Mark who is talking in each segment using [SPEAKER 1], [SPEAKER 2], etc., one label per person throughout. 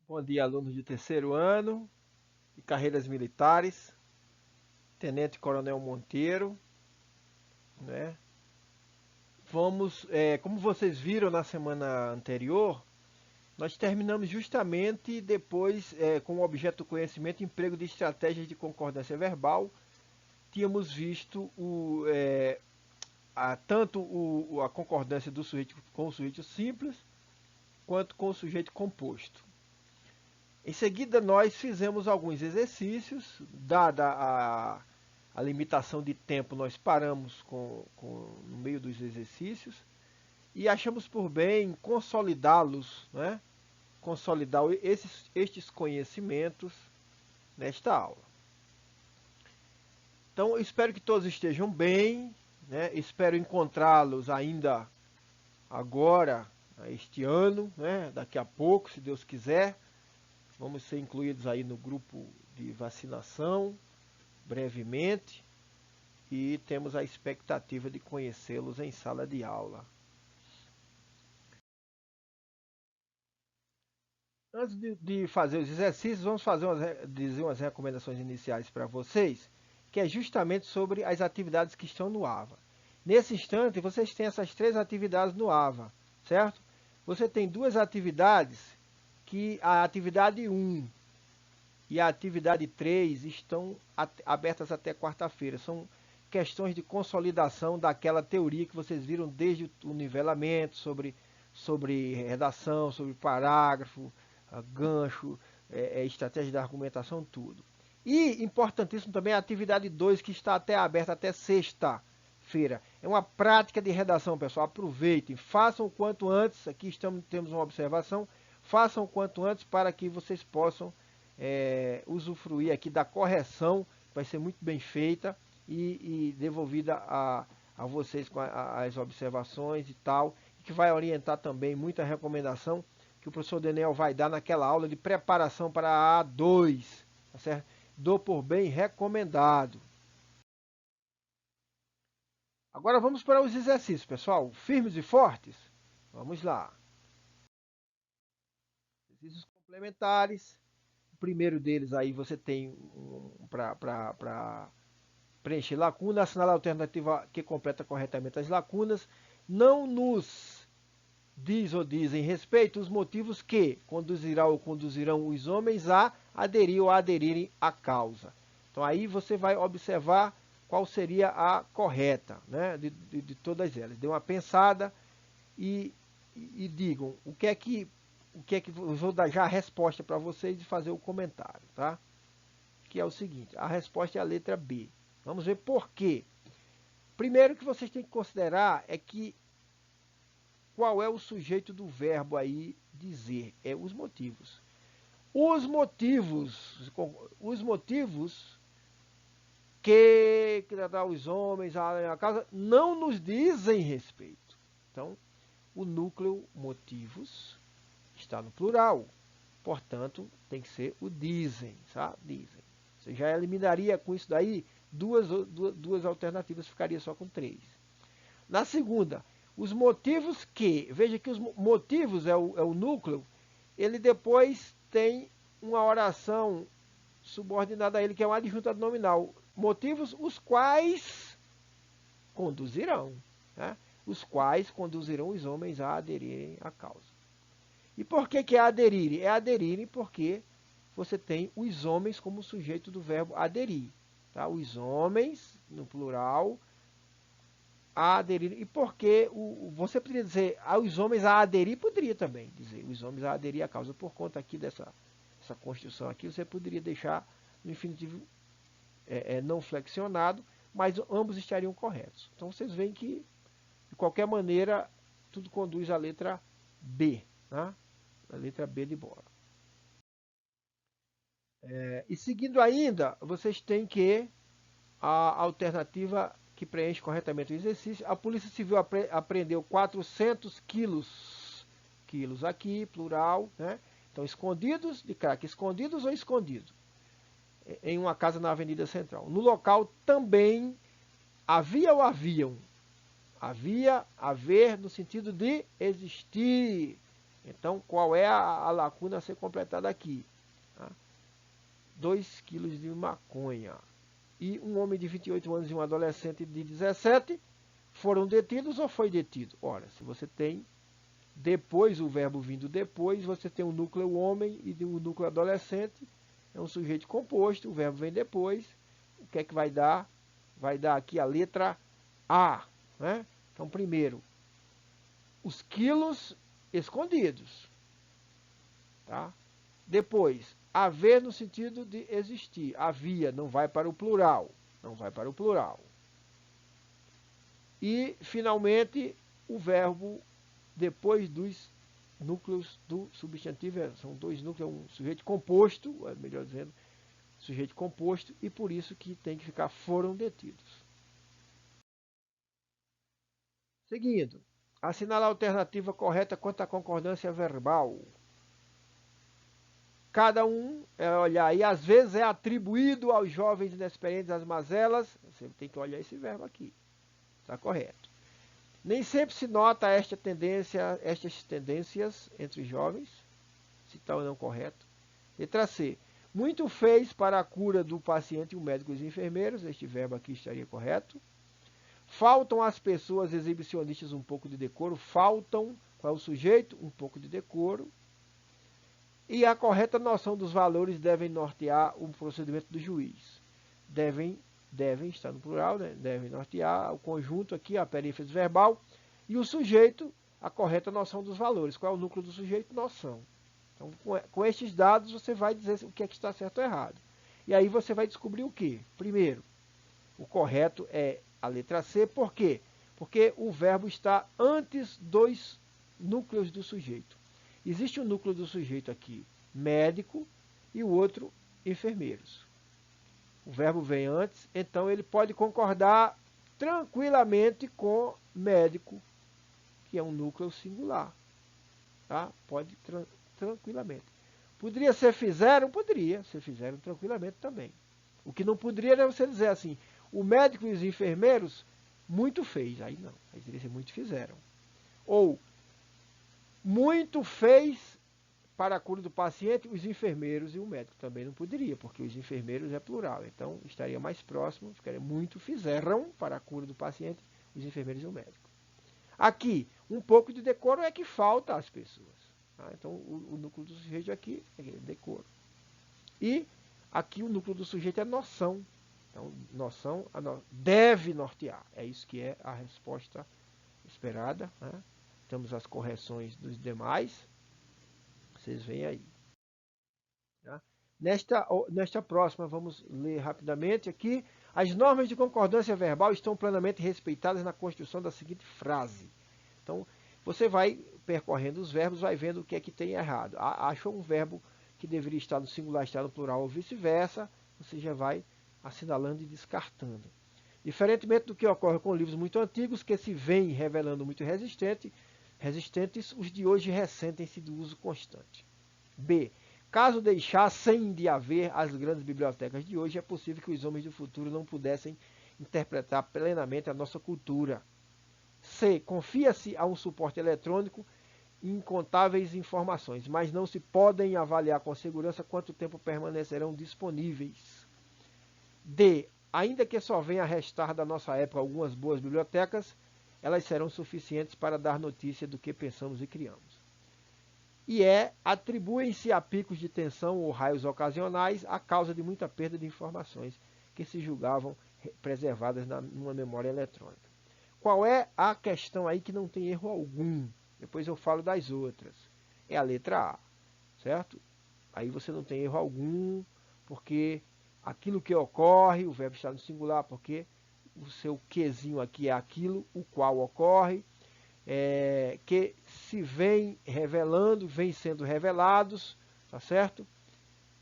[SPEAKER 1] Bom dia, alunos de terceiro ano de carreiras militares, Tenente Coronel Monteiro, né? Como vocês viram na semana anterior, nós terminamos justamente depois com o objeto do conhecimento, emprego de estratégias de concordância verbal. Tínhamos visto tanto a concordância do sujeito com o sujeito simples, quanto com o sujeito composto. Em seguida, nós fizemos alguns exercícios, dada a limitação de tempo, nós paramos no meio dos exercícios e achamos por bem consolidá-los, né? Consolidar estes conhecimentos nesta aula. Então, eu espero que todos estejam bem, né? Espero encontrá-los ainda agora, este ano, né? Daqui a pouco, se Deus quiser. Vamos ser incluídos aí no grupo de vacinação brevemente e temos a expectativa de conhecê-los em sala de aula. Antes de fazer os exercícios, vamos dizer umas recomendações iniciais para vocês, que é justamente sobre as atividades que estão no AVA. Nesse instante, vocês têm essas três atividades no AVA, certo? Você tem duas atividades, que a atividade 1 e a atividade 3 estão abertas até quarta-feira. São questões de consolidação daquela teoria que vocês viram desde o nivelamento, sobre redação, sobre parágrafo, gancho, estratégia de argumentação, tudo. E, importantíssimo também, a atividade 2, que está aberta até sexta-feira. É uma prática de redação, pessoal. Aproveitem, façam o quanto antes. Aqui temos uma observação. Façam o quanto antes para que vocês possam usufruir aqui da correção, vai ser muito bem feita e devolvida a vocês com as observações e tal, que vai orientar também muita recomendação que o professor Daniel vai dar naquela aula de preparação para a A2, tá certo? Dou por bem recomendado. Agora vamos para os exercícios, pessoal. Firmes e fortes? Vamos lá. Exercícios complementares. O primeiro deles aí você tem para preencher lacuna, assinalar a alternativa que completa corretamente as lacunas. Não nos diz ou dizem respeito os motivos que conduzirá ou conduzirão os homens a aderir ou a aderirem à causa. Então aí você vai observar qual seria a correta, né, de todas elas. Dê uma pensada e digam o que é que eu vou dar já a resposta para vocês e fazer o comentário, tá? Que é o seguinte, a resposta é a letra B. Vamos ver por quê. Primeiro que vocês têm que considerar é que qual é o sujeito do verbo aí dizer? É os motivos. Os motivos que dá os homens a casa não nos dizem respeito. Então, o núcleo motivos está no plural. Portanto, tem que ser o dizem, sabe? Dizem. Você já eliminaria com isso daí duas alternativas, ficaria só com 3. Na segunda, os motivos que, veja que os motivos é o núcleo, ele depois tem uma oração subordinada a ele, que é um adjuntado nominal. Motivos os quais conduzirão, né? Os quais conduzirão os homens a aderirem à causa. E por que é aderirem? É aderirem porque você tem os homens como sujeito do verbo aderir. Tá? Os homens, no plural, a aderir. E por que você poderia dizer os homens a aderir? Poderia também dizer os homens a aderir à causa. Por conta aqui dessa construção aqui, você poderia deixar no infinitivo não flexionado, mas ambos estariam corretos. Então vocês veem que, de qualquer maneira, tudo conduz à letra B. Tá? A letra B de bola. E seguindo ainda, vocês têm que a alternativa que preenche corretamente o exercício. A Polícia Civil apreendeu 400 quilos aqui, plural, né? Então, escondidos de crack, escondidos ou escondido, em uma casa na Avenida Central. No local também havia ou haviam? Havia, haver, no sentido de existir. Então, qual é a lacuna a ser completada aqui? 2 quilos de maconha. E um homem de 28 anos e um adolescente de 17 foram detidos ou foi detido? Ora, se você tem depois, o verbo vindo depois, você tem um núcleo homem e um núcleo adolescente, é um sujeito composto, o verbo vem depois, o que é que vai dar? Vai dar aqui a letra A, né? Então, primeiro, os quilos escondidos, tá? Depois, haver no sentido de existir, havia, não vai para o plural, não vai para o plural. E, finalmente, o verbo depois dos núcleos do substantivo, são 2 núcleos, um sujeito composto, melhor dizendo, sujeito composto, e por isso que tem que ficar foram detidos. Seguindo, assinalar a alternativa correta quanto à concordância verbal. Cada um, olhar aí, às vezes é atribuído aos jovens inexperientes as mazelas, você tem que olhar esse verbo aqui, está correto. Nem sempre se nota estas tendências entre os jovens, se tal ou não correto. Letra C. Muito fez para a cura do paciente o médico e os enfermeiros, este verbo aqui estaria correto. Faltam às pessoas exibicionistas um pouco de decoro, faltam, qual é o sujeito? Um pouco de decoro. E a correta noção dos valores devem nortear o procedimento do juiz. Devem estar no plural, né? Devem nortear o conjunto aqui, a perífrase verbal, e o sujeito, a correta noção dos valores. Qual é o núcleo do sujeito? Noção. Então, com estes dados, você vai dizer o que é que está certo ou errado. E aí você vai descobrir o quê? Primeiro, o correto é a letra C. Por quê? Porque o verbo está antes dos núcleos do sujeito. Existe um núcleo do sujeito aqui, médico, e o outro, enfermeiros. O verbo vem antes, então ele pode concordar tranquilamente com médico, que é um núcleo singular. Tá? Pode tranquilamente. Poderia ser fizeram? Poderia ser fizeram tranquilamente também. O que não poderia era você dizer assim, o médico e os enfermeiros muito fez. Aí não, aí teria ser muito fizeram. Ou muito fez para a cura do paciente os enfermeiros e o médico. Também não poderia, porque os enfermeiros é plural. Então estaria mais próximo, ficaria muito fizeram para a cura do paciente os enfermeiros e o médico. Aqui, um pouco de decoro é que falta às pessoas. Tá? Então o núcleo do sujeito aqui é decoro. E aqui o núcleo do sujeito é noção. Então, noção deve nortear. É isso que é a resposta esperada. Né? Temos as correções dos demais. Vocês veem aí. Tá? Nesta próxima, vamos ler rapidamente aqui. As normas de concordância verbal estão plenamente respeitadas na construção da seguinte frase. Então, você vai percorrendo os verbos, vai vendo o que é que tem errado. Achou um verbo que deveria estar no singular, está no plural ou vice-versa, você já vai assinalando e descartando. Diferentemente do que ocorre com livros muito antigos, que se vêm revelando muito resistentes, os de hoje ressentem-se do uso constante. B. Caso deixassem de haver as grandes bibliotecas de hoje, é possível que os homens do futuro não pudessem interpretar plenamente a nossa cultura. C. Confia-se a um suporte eletrônico incontáveis informações, mas não se podem avaliar com segurança quanto tempo permanecerão disponíveis. D. Ainda que só venha a restar da nossa época algumas boas bibliotecas, elas serão suficientes para dar notícia do que pensamos e criamos. E atribuem-se a picos de tensão ou raios ocasionais a causa de muita perda de informações que se julgavam preservadas numa memória eletrônica. Qual é a questão aí que não tem erro algum? Depois eu falo das outras. É a letra A, certo? Aí você não tem erro algum, porque aquilo que ocorre, o verbo está no singular, porque o seu quezinho aqui é aquilo, o qual ocorre, que se vem revelando, vem sendo revelados, tá certo?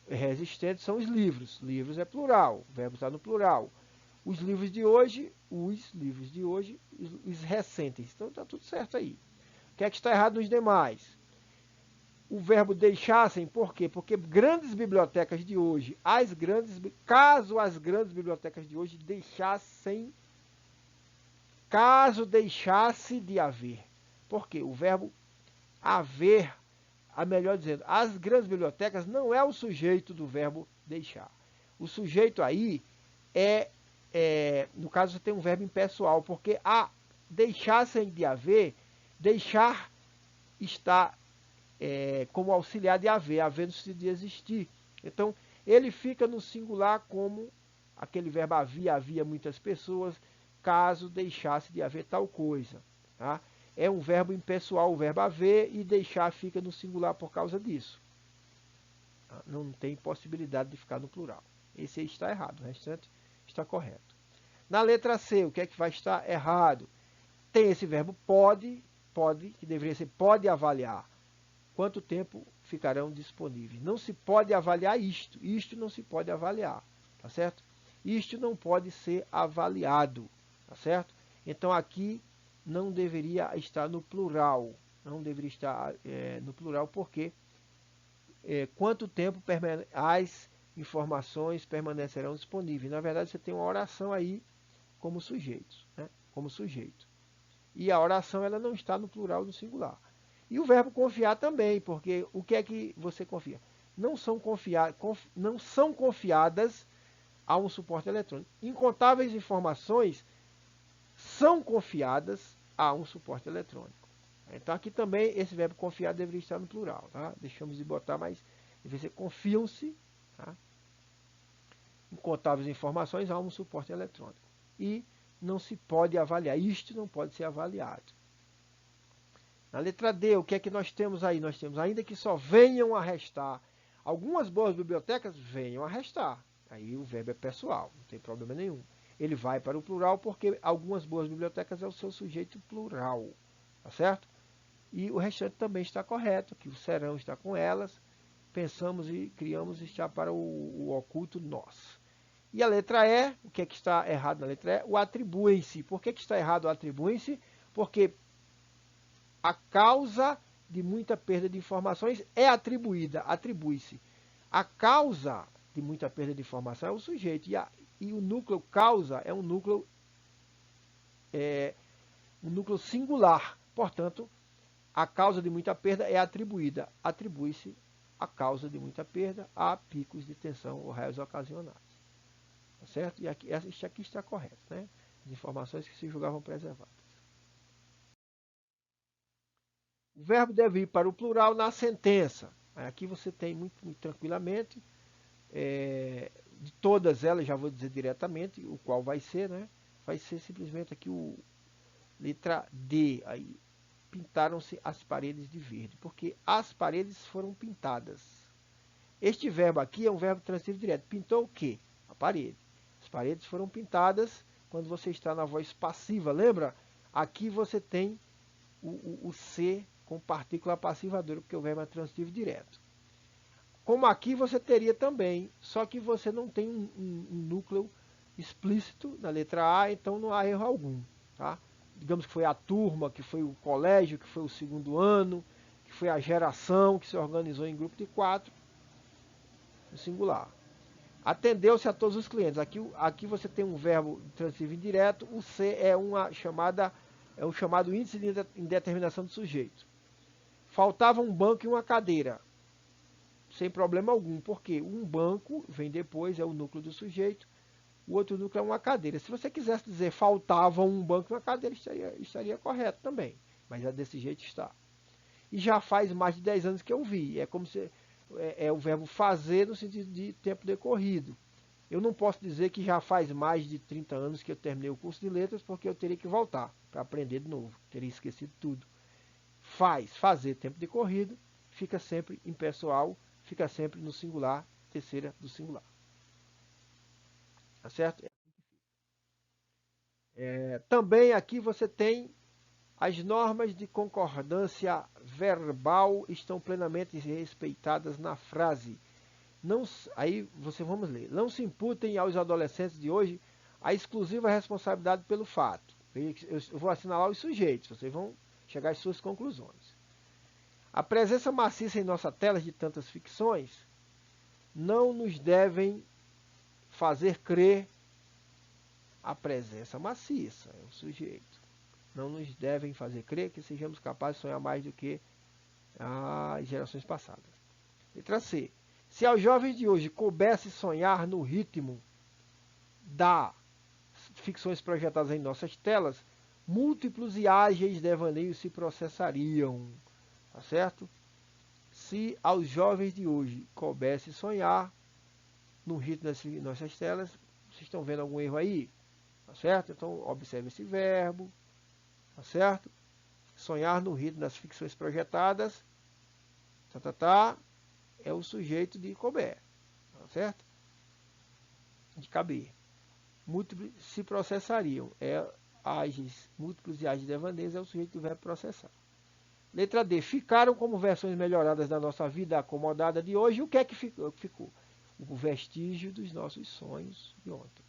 [SPEAKER 1] Resistentes são os livros. Livros é plural, o verbo está no plural. Os livros de hoje, os recentes. Então está tudo certo aí. O que é que está errado nos demais? O verbo deixassem, por quê? Porque grandes bibliotecas de hoje, caso as grandes bibliotecas de hoje caso deixasse de haver. Por quê? O verbo haver melhor dizendo, as grandes bibliotecas não é o sujeito do verbo deixar. O sujeito aí no caso, você tem um verbo impessoal, porque deixar sem de haver, deixar está como auxiliar de haver, haver no sentido de existir. Então, ele fica no singular como aquele verbo havia muitas pessoas, caso deixasse de haver tal coisa. Tá? É um verbo impessoal, o verbo haver, e deixar fica no singular por causa disso. Tá? Não tem possibilidade de ficar no plural. Esse aí está errado, o restante está correto. Na letra C, o que é que vai estar errado? Tem esse verbo pode, que deveria ser pode avaliar. Quanto tempo ficarão disponíveis? Não se pode avaliar isto não se pode avaliar, tá certo? Isto não pode ser avaliado, tá certo? Então aqui não deveria estar no plural, não deveria estar no plural porque quanto tempo as informações permanecerão disponíveis? Na verdade você tem uma oração aí como sujeito, né? Como sujeito. E a oração ela não está no plural no singular. E o verbo confiar também, porque o que é que você confia? Não são confiadas a um suporte eletrônico. Incontáveis informações são confiadas a um suporte eletrônico. Então aqui também esse verbo confiar deveria estar no plural. Tá? Deixamos de botar, mas deveria ser confiam-se. Tá? Incontáveis informações a um suporte eletrônico. E não se pode avaliar. Isto não pode ser avaliado. Na letra D, o que é que nós temos aí? Nós temos ainda que só venham a restar. Algumas boas bibliotecas venham a restar. Aí o verbo é pessoal, não tem problema nenhum. Ele vai para o plural porque algumas boas bibliotecas é o seu sujeito plural. Tá certo? E o restante também está correto, que o serão está com elas. Pensamos e criamos está para o oculto nós. E a letra E, o que é que está errado na letra E? O atribuem-se. Por que está errado o atribuem-se? Porque a causa de muita perda de informações é atribuída, atribui-se. A causa de muita perda de informação é o sujeito. E o núcleo causa é um núcleo singular. Portanto, a causa de muita perda é atribuída. Atribui-se a causa de muita perda a picos de tensão ou raios ocasionais. Tá certo? E isso aqui está correto, né? As informações que se julgavam preservadas. O verbo deve ir para o plural na sentença. Aqui você tem muito tranquilamente, de todas elas, já vou dizer diretamente o qual vai ser, né? Vai ser simplesmente aqui o letra D. Aí pintaram-se as paredes de verde, porque as paredes foram pintadas. Este verbo aqui é um verbo transitivo direto. Pintou o quê? A parede. As paredes foram pintadas quando você está na voz passiva. Lembra? Aqui você tem o C com partícula passivadora, porque o verbo é transitivo direto. Como aqui você teria também, só que você não tem um núcleo explícito na letra A, então não há erro algum. Tá? Digamos que foi a turma, que foi o colégio, que foi o segundo ano, que foi a geração que se organizou em grupo de 4, no singular. Atendeu-se a todos os clientes. Aqui você tem um verbo transitivo indireto, o C é um chamado índice de indeterminação do sujeito. Faltava um banco e uma cadeira. Sem problema algum, porque um banco vem depois, é o núcleo do sujeito, o outro núcleo é uma cadeira. Se você quisesse dizer faltava um banco e uma cadeira, estaria correto também. Mas desse jeito está. E já faz mais de 10 anos que eu vi. É como se é o verbo fazer no sentido de tempo decorrido. Eu não posso dizer que já faz mais de 30 anos que eu terminei o curso de letras, porque eu teria que voltar para aprender de novo. Teria esquecido tudo. Fazer, tempo decorrido, fica sempre impessoal, fica sempre no singular, terceira do singular. Tá certo? Também aqui você tem as normas de concordância verbal estão plenamente respeitadas na frase. Aí vamos ler. Não se imputem aos adolescentes de hoje a exclusiva responsabilidade pelo fato. Eu vou assinalar os sujeitos, vocês vão chegar às suas conclusões. A presença maciça em nossa tela de tantas ficções não nos devem fazer crer a presença maciça, é o sujeito. Não nos devem fazer crer que sejamos capazes de sonhar mais do que às gerações passadas. Letra C. Se aos jovens de hoje coubesse sonhar no ritmo das ficções projetadas em nossas telas, múltiplos e ágeis devaneios se processariam. Tá certo? Se aos jovens de hoje coubesse sonhar no ritmo das nossas telas, vocês estão vendo algum erro aí? Tá certo? Então, observe esse verbo. Tá certo? Sonhar no ritmo das ficções projetadas, é o sujeito de couber, tá certo? De caber. Múltiplos se processariam, múltiplos e ágeis devaneios é o sujeito do verbo processar. Letra D. Ficaram como versões melhoradas da nossa vida acomodada de hoje. O que é que ficou? O vestígio dos nossos sonhos de ontem.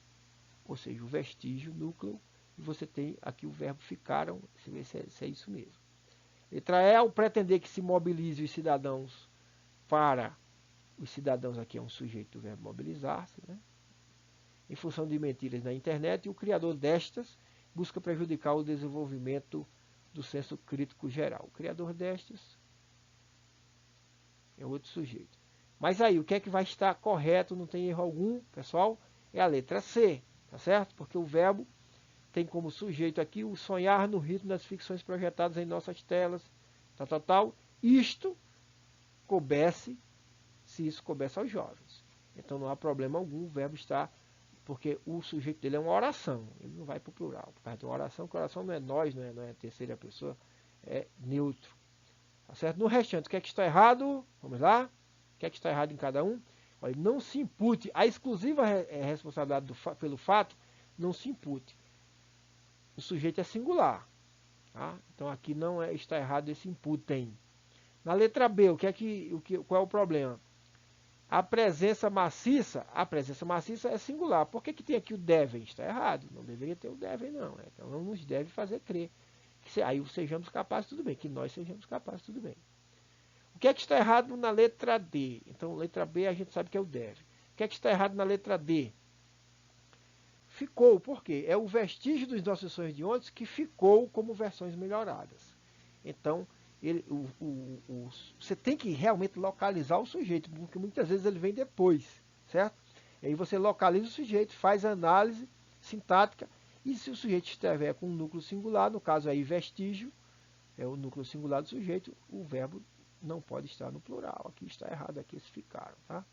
[SPEAKER 1] Ou seja, o vestígio, núcleo, e você tem aqui o verbo ficaram, se é isso mesmo. Letra E. Ao pretender que se mobilize os cidadãos para... Os cidadãos aqui é um sujeito do verbo mobilizar-se, né? Em função de mentiras na internet, e o criador destas busca prejudicar o desenvolvimento do senso crítico geral. O criador destas é outro sujeito. Mas aí, o que é que vai estar correto, não tem erro algum, pessoal? É a letra C, tá certo? Porque o verbo tem como sujeito aqui o sonhar no ritmo das ficções projetadas em nossas telas, Isto coubesse, se isso coubesse aos jovens. Então não há problema algum, o verbo está, porque o sujeito dele é uma oração, ele não vai para o plural. Por causa de uma oração, que a oração não é nós, não é terceira pessoa, é neutro. Tá certo? No restante, o que é que está errado? Vamos lá? O que é que está errado em cada um? Olha, não se impute, a exclusiva responsabilidade pelo fato, não se impute. O sujeito é singular. Tá? Então aqui não está errado esse imputem. Na letra B, qual é o problema? A presença maciça é singular. Por que tem aqui o devem? Está errado. Não deveria ter o devem, não. Então não nos deve fazer crer. Aí sejamos capazes, tudo bem. Que nós sejamos capazes, tudo bem. O que é que está errado na letra D? Então, letra B a gente sabe que é o deve. O que é que está errado na letra D? Ficou, por quê? É o vestígio dos nossos sonhos de ontem que ficou como versões melhoradas. Então, você tem que realmente localizar o sujeito, porque muitas vezes ele vem depois, certo? E aí você localiza o sujeito, faz a análise sintática, e se o sujeito estiver com um núcleo singular, no caso aí vestígio, é o núcleo singular do sujeito, o verbo não pode estar no plural. Aqui está errado, aqui eles ficaram, tá?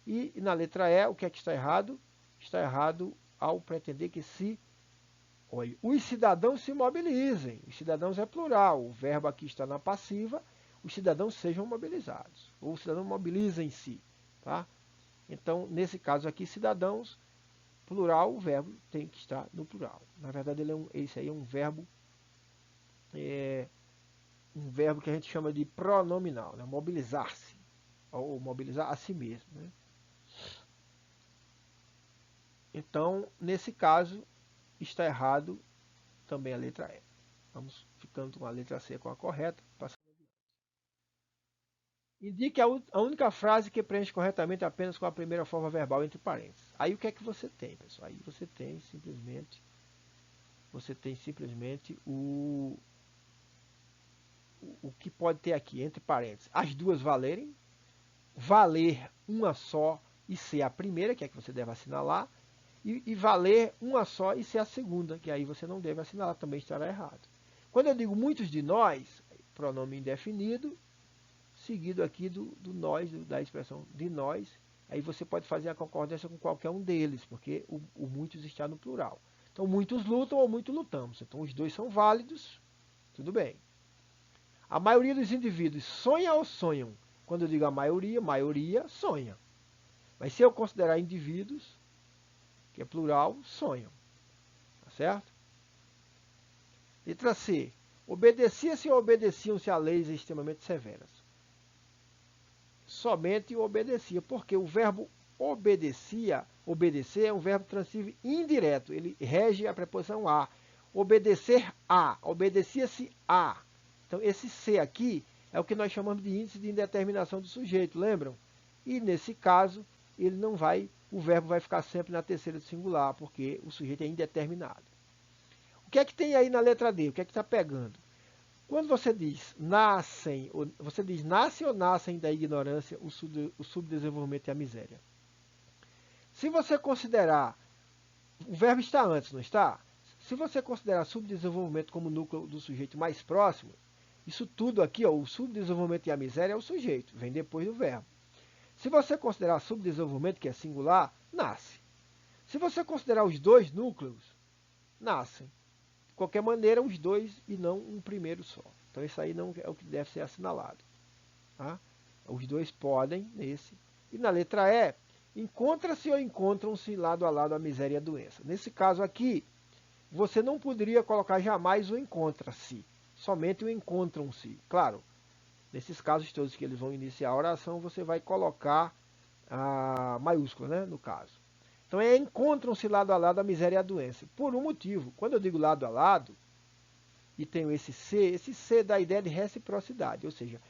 [SPEAKER 1] E na letra E, o que é que está errado? Está errado ao pretender que os cidadãos se mobilizem. Os cidadãos é plural. O verbo aqui está na passiva. Os cidadãos sejam mobilizados. Ou os cidadãos mobilizem-se. Tá? Então, nesse caso aqui, cidadãos, plural, o verbo tem que estar no plural. Na verdade, esse aí é um verbo que a gente chama de pronominal, né? Mobilizar-se. Ou mobilizar a si mesmo. Né? Então, nesse caso, está errado também a letra E. Vamos ficando com a letra C com a correta. Indique a única frase que preenche corretamente apenas com a primeira forma verbal entre parênteses. Aí o que é que você tem, pessoal? Aí você tem simplesmente o que pode ter aqui entre parênteses. As duas valerem, valer uma só e ser a primeira, que é que você deve assinalar, e valer uma só e ser a segunda, que aí você não deve assinalar, também estará errado. Quando eu digo muitos de nós, pronome indefinido, seguido aqui do nós, da expressão de nós, aí você pode fazer a concordância com qualquer um deles, porque o muitos está no plural. Então, muitos lutam ou muito lutamos. Então, os dois são válidos, tudo bem. A maioria dos indivíduos sonha ou sonham? Quando eu digo a maioria sonha. Mas se eu considerar indivíduos, que é plural, sonham. Tá certo? Letra C. Obedecia-se ou obedeciam-se a leis extremamente severas? Somente obedecia, porque o verbo obedecer é um verbo transitivo indireto. Ele rege a preposição a. Obedecer a. Obedecia-se a. Então, esse C aqui é o que nós chamamos de índice de indeterminação do sujeito, lembram? E, nesse caso, o verbo vai ficar sempre na terceira do singular, porque o sujeito é indeterminado. O que é que tem aí na letra D? O que é que está pegando? Quando você diz nascem, você diz nascem ou nascem da ignorância, o subdesenvolvimento e a miséria. Se você considerar, o verbo está antes, não está? Se você considerar subdesenvolvimento como núcleo do sujeito mais próximo, isso tudo aqui, ó, o subdesenvolvimento e a miséria é o sujeito, vem depois do verbo. Se você considerar subdesenvolvimento, que é singular, nasce. Se você considerar os dois núcleos, nascem. De qualquer maneira, os dois e não um primeiro só. Então, isso aí não é o que deve ser assinalado. Tá? Os dois podem, nesse. E na letra E, encontra-se ou encontram-se lado a lado a miséria e a doença. Nesse caso aqui, você não poderia colocar jamais o encontra-se, somente o encontram-se. Claro, nesses casos todos que eles vão iniciar a oração, você vai colocar a maiúscula, né, no caso. Então, encontram-se lado a lado a miséria e a doença. Por um motivo. Quando eu digo lado a lado, e tenho esse C dá a ideia de reciprocidade. Ou seja,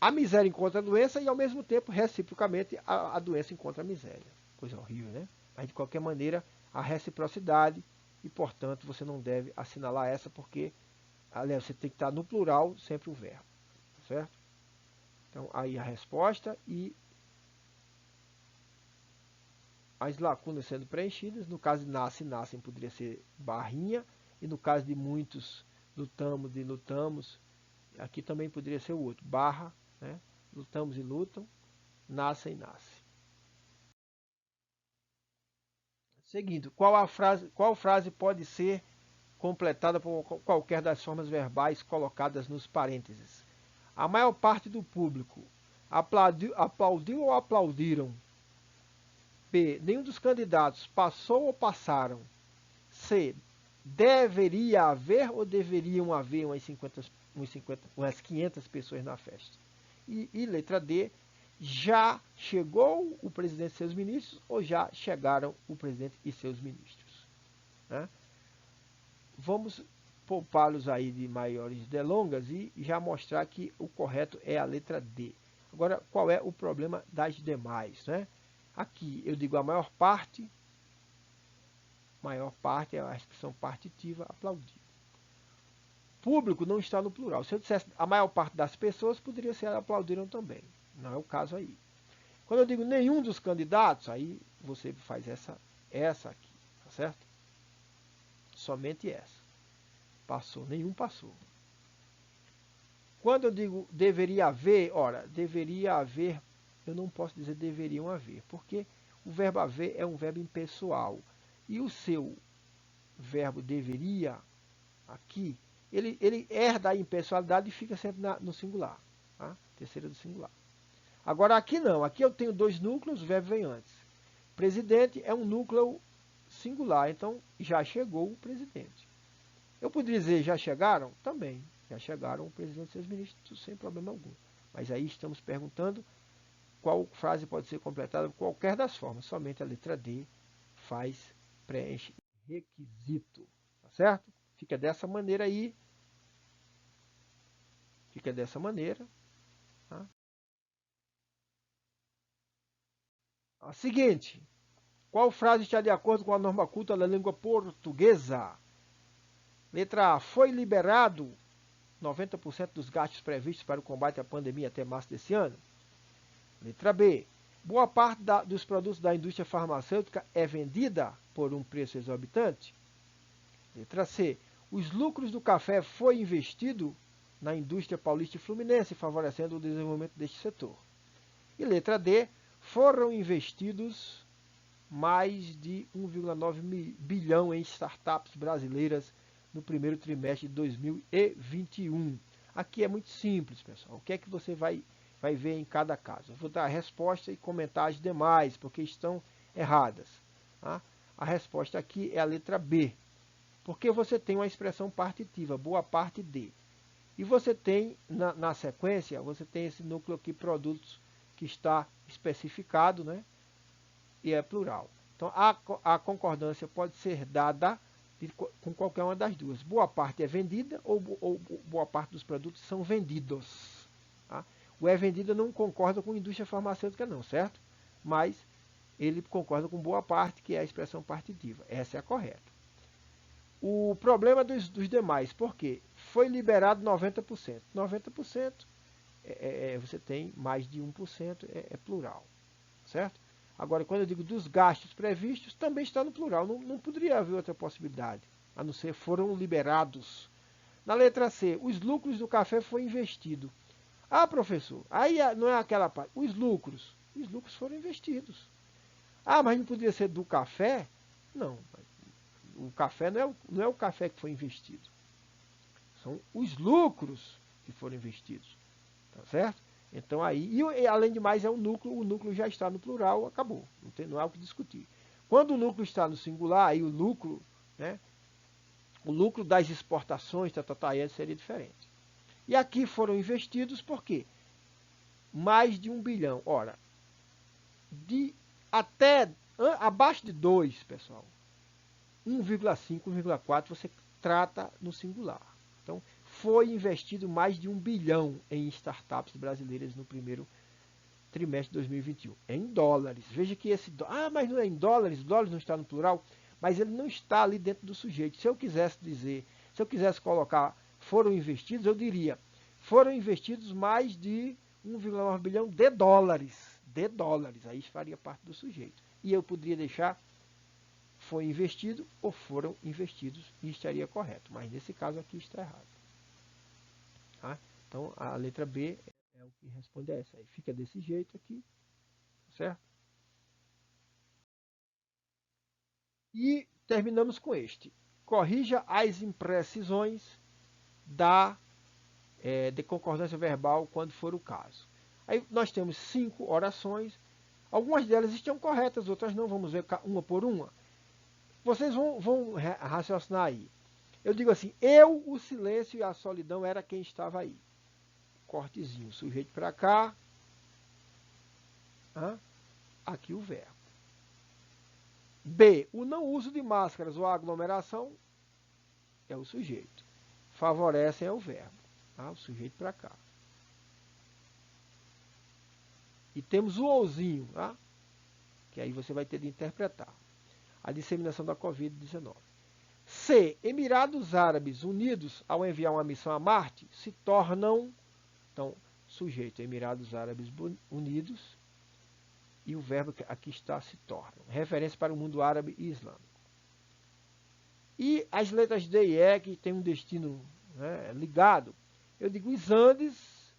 [SPEAKER 1] a miséria encontra a doença e, ao mesmo tempo, reciprocamente, a doença encontra a miséria. Coisa horrível, né? Mas, de qualquer maneira, a reciprocidade, e, portanto, você não deve assinalar essa, porque, aliás, você tem que estar no plural, sempre o verbo. Certo? Então, aí a resposta e as lacunas sendo preenchidas. No caso de nascem, poderia ser barrinha. E no caso de muitos, lutamos e lutamos, aqui também poderia ser o outro, barra, né? Lutamos e lutam, nascem. Seguindo, qual frase pode ser completada por qualquer das formas verbais colocadas nos parênteses? A maior parte do público aplaudiu ou aplaudiram? B. Nenhum dos candidatos passou ou passaram? C. Deveria haver ou deveriam haver umas 500 pessoas na festa? E letra D. Já chegou o presidente e seus ministros ou já chegaram o presidente e seus ministros? Né? Vamos poupá-los aí de maiores delongas e já mostrar que o correto é a letra D. Agora, qual é o problema das demais? Né? Aqui eu digo a maior parte é a expressão partitiva, aplaudir. Público não está no plural. Se eu dissesse a maior parte das pessoas, poderia ser aplaudiram também. Não é o caso aí. Quando eu digo nenhum dos candidatos, aí você faz essa aqui, tá certo? Somente essa. Passou, nenhum passou. Quando eu digo deveria haver, ora, deveria haver, eu não posso dizer deveriam haver, porque o verbo haver é um verbo impessoal. E o seu verbo deveria, aqui, ele herda a impessoalidade e fica sempre no singular. Tá? Terceira do singular. Agora aqui não, aqui eu tenho dois núcleos, o verbo vem antes. Presidente é um núcleo singular, então já chegou o presidente. Eu poderia dizer já chegaram? Também, já chegaram o presidente e seus ministros sem problema algum. Mas aí estamos perguntando qual frase pode ser completada por qualquer das formas. Somente a letra D preenche requisito. Tá certo? Fica dessa maneira aí. Fica dessa maneira. Tá? A seguinte. Qual frase está de acordo com a norma culta da língua portuguesa? Letra A. Foi liberado 90% dos gastos previstos para o combate à pandemia até março desse ano? Letra B. Boa parte dos produtos da indústria farmacêutica é vendida por um preço exorbitante? Letra C. Os lucros do café foi investido na indústria paulista e fluminense, favorecendo o desenvolvimento deste setor. E letra D. Foram investidos mais de 1,9 bilhão em startups brasileiras no primeiro trimestre de 2021. Aqui é muito simples, pessoal. O que é que você vai ver em cada caso? Eu vou dar a resposta e comentar as demais, porque estão erradas. Tá? A resposta aqui é a letra B, porque você tem uma expressão partitiva, boa parte de. E você tem, na sequência, você tem esse núcleo aqui, produtos, que está especificado, né? E é plural. Então, a concordância pode ser dada com qualquer uma das duas. Boa parte é vendida ou boa parte dos produtos são vendidos. Tá? O é vendida não concorda com a indústria farmacêutica não, certo? Mas ele concorda com boa parte, que é a expressão partitiva. Essa é a correta. o problema dos demais, por quê? Foi liberado 90%. 90% você tem mais de 1%, é plural, certo? Agora, quando eu digo dos gastos previstos, também está no plural. Não poderia haver outra possibilidade, a não ser foram liberados. Na letra C, os lucros do café foi investido. Ah, professor, aí não é aquela parte. Os lucros foram investidos. Ah, mas não podia ser do café? Não, o café não é o café que foi investido. São os lucros que foram investidos. Tá certo? Então aí, e além de mais, o núcleo já está no plural, acabou. Não há o que discutir. Quando o núcleo está no singular, aí o lucro, né? O lucro das exportações, aí seria diferente. E aqui foram investidos por quê? Mais de 1 bilhão. Ora, abaixo de 2, pessoal, 1,5, 1,4 você trata no singular. Então, foi investido mais de 1 bilhão em startups brasileiras no primeiro trimestre de 2021, em dólares. Veja que mas não é em dólares, dólares não está no plural, mas ele não está ali dentro do sujeito. Se eu quisesse colocar foram investidos, eu diria, foram investidos mais de 1,9 bilhão de dólares. De dólares, aí faria parte do sujeito. E eu poderia deixar foi investido ou foram investidos e estaria correto. Mas nesse caso aqui está errado. Tá? Então a letra B é o que responde a essa. Aí fica desse jeito aqui, certo? E terminamos com este. Corrija as imprecisões de concordância verbal quando for o caso. Aí nós temos 5 orações. Algumas delas estão corretas, outras não. Vamos ver uma por uma. Vocês vão raciocinar aí. Eu digo assim, o silêncio e a solidão era quem estava aí. Cortezinho, sujeito para cá. Aqui o verbo. B, o não uso de máscaras ou aglomeração é o sujeito. Favorecem é o verbo. O sujeito para cá. E temos o ouzinho, que aí você vai ter de interpretar. A disseminação da Covid-19. C. Emirados Árabes Unidos, ao enviar uma missão a Marte, se tornam, então, sujeito, Emirados Árabes Unidos, e o verbo que aqui está, se tornam. Referência para o mundo árabe e islâmico. E as letras D e E, que tem um destino ligado, eu digo os Andes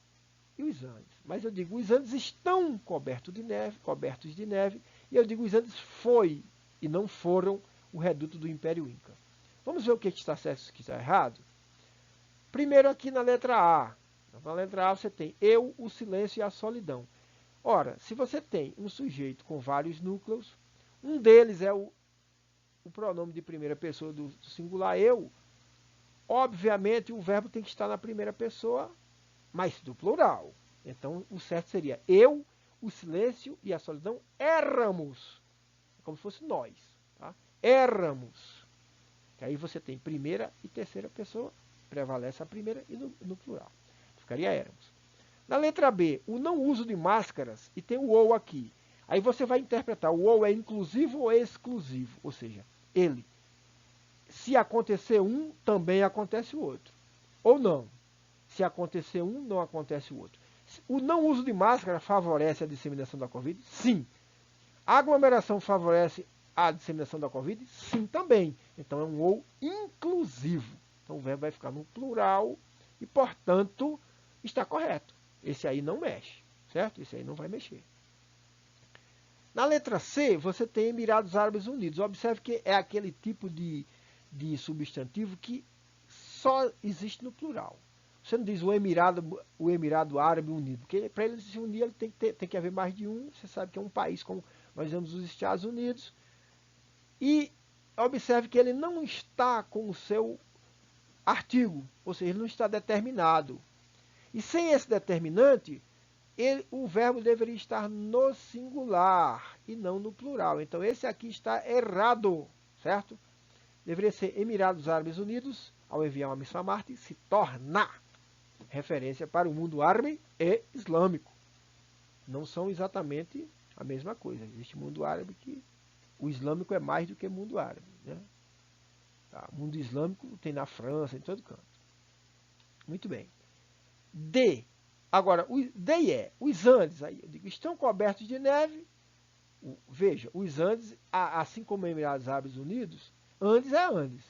[SPEAKER 1] e os Andes. Mas eu digo os Andes estão cobertos de neve, e eu digo os Andes foi e não foram o reduto do Império Inca. Vamos ver o que está certo e o que está errado? Primeiro aqui na letra A. Na letra A você tem eu, o silêncio e a solidão. Ora, se você tem um sujeito com vários núcleos, um deles é o pronome de primeira pessoa do singular eu, obviamente o verbo tem que estar na primeira pessoa, mas do plural. Então o certo seria eu, o silêncio e a solidão éramos. Como se fosse nós. Tá? Éramos. Que aí você tem primeira e terceira pessoa, prevalece a primeira e no plural. Ficaria éramos. Na letra B, o não uso de máscaras, e tem o ou aqui. Aí você vai interpretar, o ou é inclusivo ou exclusivo, ou seja, ele. Se acontecer um, também acontece o outro. Ou não. Se acontecer um, não acontece o outro. O não uso de máscara favorece a disseminação da Covid? Sim. A aglomeração favorece a disseminação da Covid? Sim, também. Então é um ou inclusivo. Então o verbo vai ficar no plural e, portanto, está correto. Esse aí não mexe, certo? Esse aí não vai mexer. Na letra C, você tem Emirados Árabes Unidos. Observe que é aquele tipo de substantivo que só existe no plural. Você não diz o Emirado Árabe Unido, porque para ele se unir ele tem que haver mais de um. Você sabe que é um país como nós vemos os Estados Unidos. E observe que ele não está com o seu artigo, ou seja, ele não está determinado. E sem esse determinante, o verbo deveria estar no singular e não no plural. Então esse aqui está errado, certo? Deveria ser Emirados Árabes Unidos, ao enviar uma missão a Marte, se torna referência para o mundo árabe e islâmico. Não são exatamente a mesma coisa. Existe mundo árabe que o islâmico é mais do que mundo árabe, né? Tá? O mundo islâmico tem na França, em todo canto. Muito bem. D. Agora, o D e E. Os Andes, aí eu digo, estão cobertos de neve. Veja, os Andes, assim como Emirados Árabes Unidos, Andes é Andes.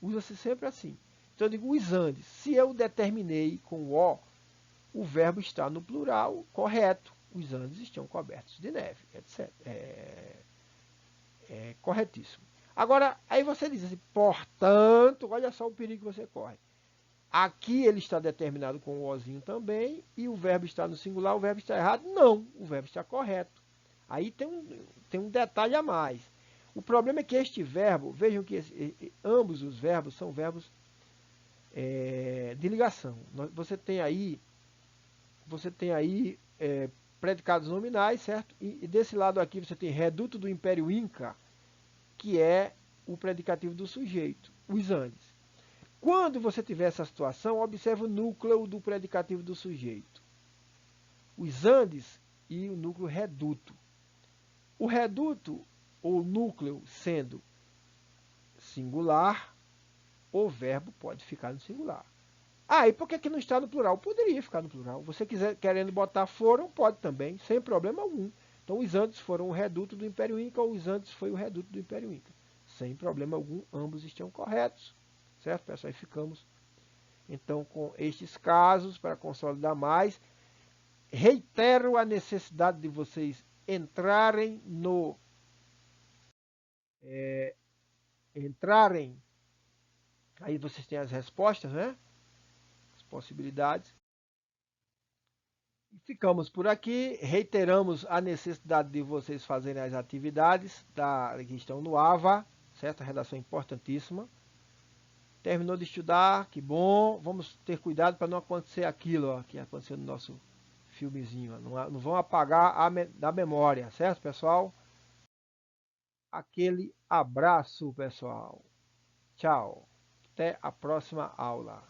[SPEAKER 1] Usa-se sempre assim. Então eu digo os Andes. Se eu determinei com o verbo está no plural, correto. Os Andes estão cobertos de neve, etc. É corretíssimo. Agora, aí você diz assim, portanto, olha só o perigo que você corre. Aqui ele está determinado com o ozinho também, e o verbo está no singular, o verbo está errado? Não, o verbo está correto. Aí tem um detalhe a mais. O problema é que este verbo, vejam que ambos os verbos são verbos de ligação. Você tem aí predicados nominais, certo? E desse lado aqui você tem reduto do Império Inca, que é o predicativo do sujeito, os Andes. Quando você tiver essa situação, observe o núcleo do predicativo do sujeito. Os Andes e o núcleo reduto. O reduto, ou núcleo, sendo singular, o verbo pode ficar no singular. Ah, e por que não está no plural? Poderia ficar no plural. Você querendo botar foram, pode também, sem problema algum. Então, os Andes foram o reduto do Império Inca, ou os Andes foi o reduto do Império Inca. Sem problema algum, ambos estão corretos. Certo, pessoal? Aí ficamos, então, com estes casos, para consolidar mais. Reitero a necessidade de vocês entrarem aí vocês têm as respostas, né? As possibilidades. Ficamos por aqui, reiteramos a necessidade de vocês fazerem as atividades que estão no AVA, certo? A redação é importantíssima. Terminou de estudar, que bom. Vamos ter cuidado para não acontecer aquilo ó, que aconteceu no nosso filmezinho. Não vão apagar da memória, certo, pessoal? Aquele abraço, pessoal. Tchau. Até a próxima aula.